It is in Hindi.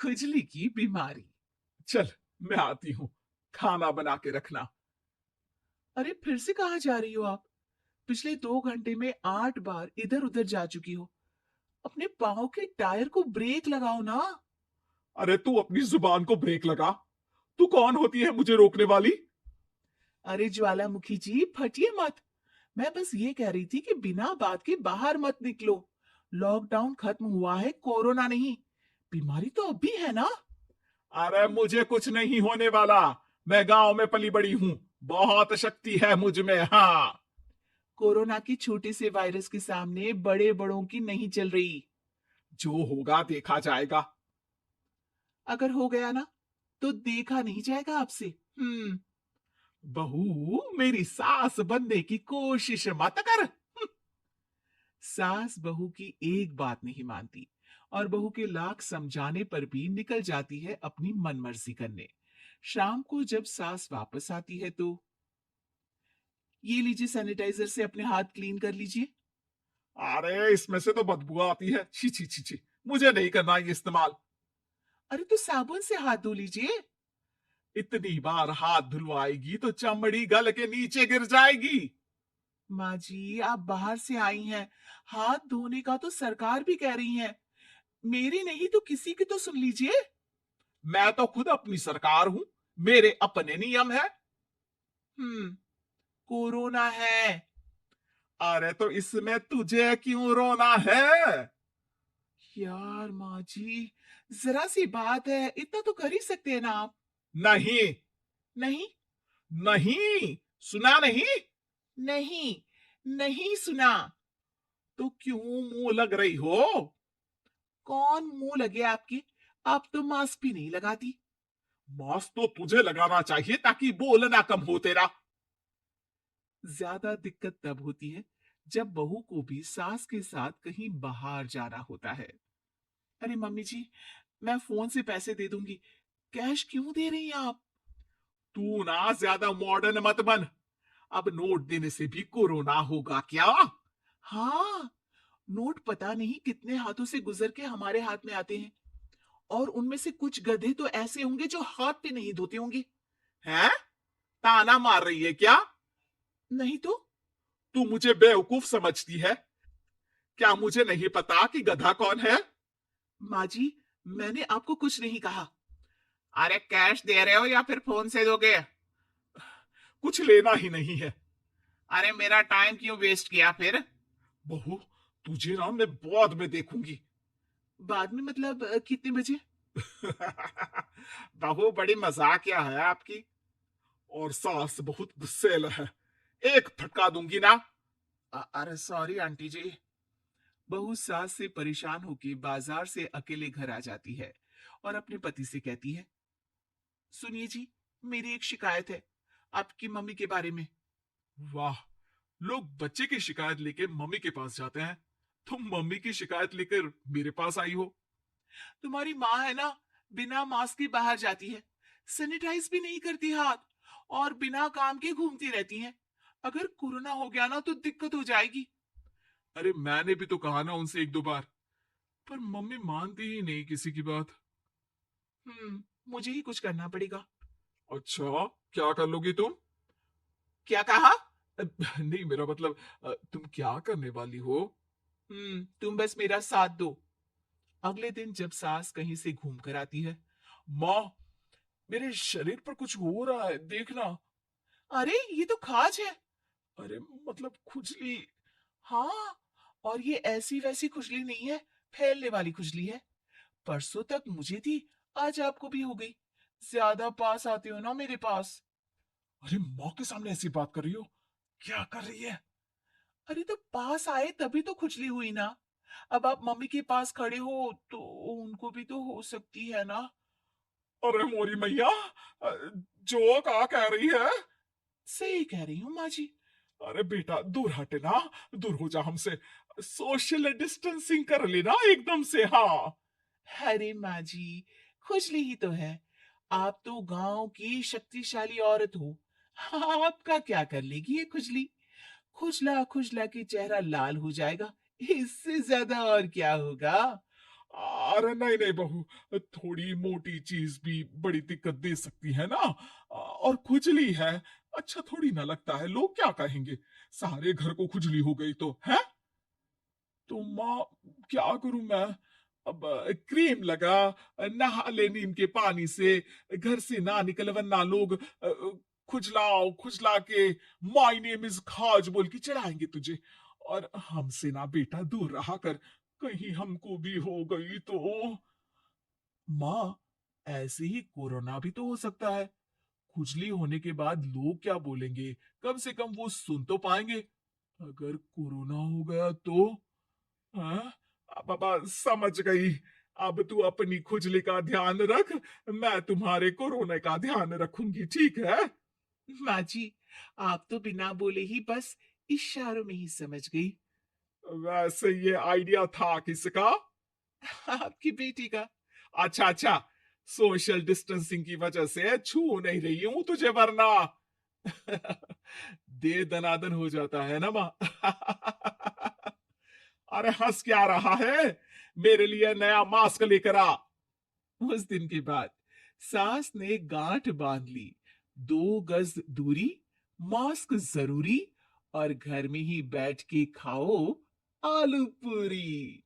खुजली की बीमारी। चल, मैं आती हूँ, खाना बना के रखना। अरे फिर से कहाँ जा रही हो आप? पिछले 2 घंटे में 8 बार इधर उधर जा चुकी हो। अपने पाँव के टायर को ब्रेक लगाओ ना। अरे तू अपनी जुबान को ब्रेक लगा। तू कौन होती है मुझे रोकने वाली? अरे ज्वालामुखी जी, फटिए मत। मैं बस ये कह रही थी कि बिना बात के बाहर मत निकलो। लॉकडाउन खत्म हुआ है, कोरोना नहीं। बीमारी तो अब भी है ना। अरे मुझे कुछ नहीं होने वाला। मैं गांव में पली बड़ी हूं। बहुत शक्ति है मुझ में, हाँ। कोरोना की छोटे से वायरस के सामने बड़े बड़ों की नहीं चल रही। जो होगा देखा जाएगा। अगर हो गया ना, तो देखा नहीं जाएगा आपसे। हम्म। बहू, मेरी सास बनने की कोशिश मत कर। सास बहू की एक बात नहीं मानती और बहू के लाख समझाने पर भी निकल जाती है अपनी मनमर्जी करने। शाम को जब सास वापस आती है तो, ये लीजिए सैनिटाइजर से अपने हाथ क्लीन कर लीजिए। अरे इसमें से तो बदबू आती है, छी छी छी छी। मुझे नहीं करना ये इस्तेमाल। अरे तो साबुन से हाथ धो लीजिए। इतनी बार हाथ धुलवाएगी तो चमड़ी गल के नीचे गिर जाएगी। माँ जी, आप बाहर से आई हैं। हाथ धोने का तो सरकार भी कह रही है। मेरी नहीं तो किसी की तो सुन लीजिए। मैं तो खुद अपनी सरकार हूं। मेरे अपने नियम है। कोरोना है। अरे तो इसमें तुझे क्यों रोना है? यार माँ जी, जरा सी बात है, इतना तो कर ही सकते हैं ना आप। नहीं। नहीं। नहीं। सुना नहीं? नहीं। नहीं सुना। तो क्यों मुंह लग रही हो? कौन मुंह लगे आपके? आप तो मास्क भी नहीं लगाती। मास्क तो तुझे लगाना चाहिए ताकि बोलना कम हो तेरा। ज्यादा दिक्कत तब होती है जब बहू को भी सास के साथ कहीं बाहर जाना होता है। अरे मम्मी जी, मैं फोन से पैसे दे दूंगी। कैश क्यों दे रही हैं आप? तू ना ज्यादा मॉडर्न मत बन। अब नोट देने से भी कोरोना होगा क्या? हाँ। नोट पता नहीं कितने हाथों से गुजर के हमारे हाथ में आते हैं। और उनमें से कुछ गधे तो ऐसे होंगे जो हाथ पे नहीं धोते होंगे। हैं? ताना मार रही है क्या? नहीं तो। तू मुझे बेवकूफ समझती है? क्या मुझे नहीं पता कि गधा कौन है? माँ जी, मैंने आपको कुछ नहीं कहा। अरे कैश दे रहे हो या फिर फोन से दोगे? कुछ लेना ही नहीं है। अरे मेरा टाइम क्यों वेस्ट किया फिर? बहू, तुझे ना मैं बाद में देखूंगी। बाद में मतलब कितने बजे? बहू बड़ी मजाकिया है आपकी। और सास बहुत गुस्सेल है। एक फटका दूंगी ना। अरे सॉरी आंटी जी। बहू सास से परेशान होकर बाजार से अकेले घर आ जाती है और अपने पति से कहती है, सुनिए जी, मेरी एक शिकायत है आपकी मम्मी के बारे में। वाह, लोग बच्चे की शिकायत लेके मम्मी के पास जाते हैं। तुम मम्मी की शिकायत लेकर मेरे पास आई हो। तुम्हारी माँ है ना, बिना मास्क के बाहर जाती है, सैनिटाइज भी नहीं करती हाथ और बिना काम के घूमती रहती है। अगर कोरोना हो गया ना तो दिक्कत हो जाएगी। अरे मैंने भी तो कहा ना उनसे 1-2 बार, पर मम्मी मानती ही नहीं किसी की बात। मुझे ही कुछ करना पड़ेगा। अच्छा, क्या कर लोगी तुम? क्या कहा? नहीं, मेरा मतलब तुम क्या करने वाली हो? तुम बस मेरा साथ दो। अगले दिन जब सास कहीं से घूम कर आती है, माँ, मेरे शरीर पर कुछ हो रहा है, देखना। अरे ये तो खाज है। अरे मतलब खुजली। हाँ, और ये ऐसी वैसी खुजली नहीं है, फैलने वाली खुजली है। परसों तक मुझे थी, आज आपको भी हो गई। ज्यादा पास आते हो ना मेरे पास। अरे माँ के सामने ऐसी बात कर रही हो? क्या कर रही है? अरे तो पास आए तभी तो खुजली हुई ना। अब आप मम्मी के पास खड़े हो तो उनको भी तो हो सकती है ना। अरे मोरी मैया, जो का कह रही है? सही कह रही हूँ माँ जी। अरे बेटा दूर हटे ना, दूर हो जा हमसे। सोशल डिस्टेंसिंग कर लेना एकदम से, हाँ। अरे माँ जी, खुजली ही तो है। आप तो गांव की शक्तिशाली औरत हो। आपका क्या कर लेगी ये खुजली? खुजला खुजला के चेहरा लाल हो जाएगा, इससे ज्यादा और क्या होगा? अरे नहीं नहीं बहू, थोड़ी मोटी चीज भी बड़ी दिक्कत दे सकती है ना। और खुजली है, अच्छा थोड़ी ना लगता है, लोग क्या कहेंगे, सारे घर को खुजली हो गई तो है। तो माँ, क्या करूं मैं। अब क्रीम लगा, नहा ले नीम के पानी से, घर से ना निकल वरना लोग खुजलाओ खुजला के माय नेम इज खाज बोल के चढ़ाएंगे तुझे। और हमसे ना बेटा दूर रहा कर, कहीं हमको भी हो गई तो। माँ, ऐसे ही कोरोना भी तो हो सकता है। खुजली होने के बाद लोग क्या बोलेंगे, कम से कम वो सुन तो पाएंगे। अगर कोरोना हो गया तो। हाँ, पापा समझ गई। अब तू अपनी खुजली का ध्यान रख, मैं तुम्हारे कोरोना का ध्यान रखूंगी, ठीक है। माँ जी, आप तो बिना बोले ही बस इशारों में ही समझ गई। वैसे ये आइडिया था किसका? आपकी बेटी का। अच्छा अच्छा, सोशल डिस्टेंसिंग की वजह से छू नहीं रही हूं तुझे वरना। दे दनादन हो जाता है ना माँ। अरे हंस क्या रहा है, मेरे लिए नया मास्क लेकर आ। उस दिन के बाद सास ने गांठ बांध ली, 2 गज दूरी, मास्क जरूरी, और घर में ही बैठ के खाओ आलू पूरी।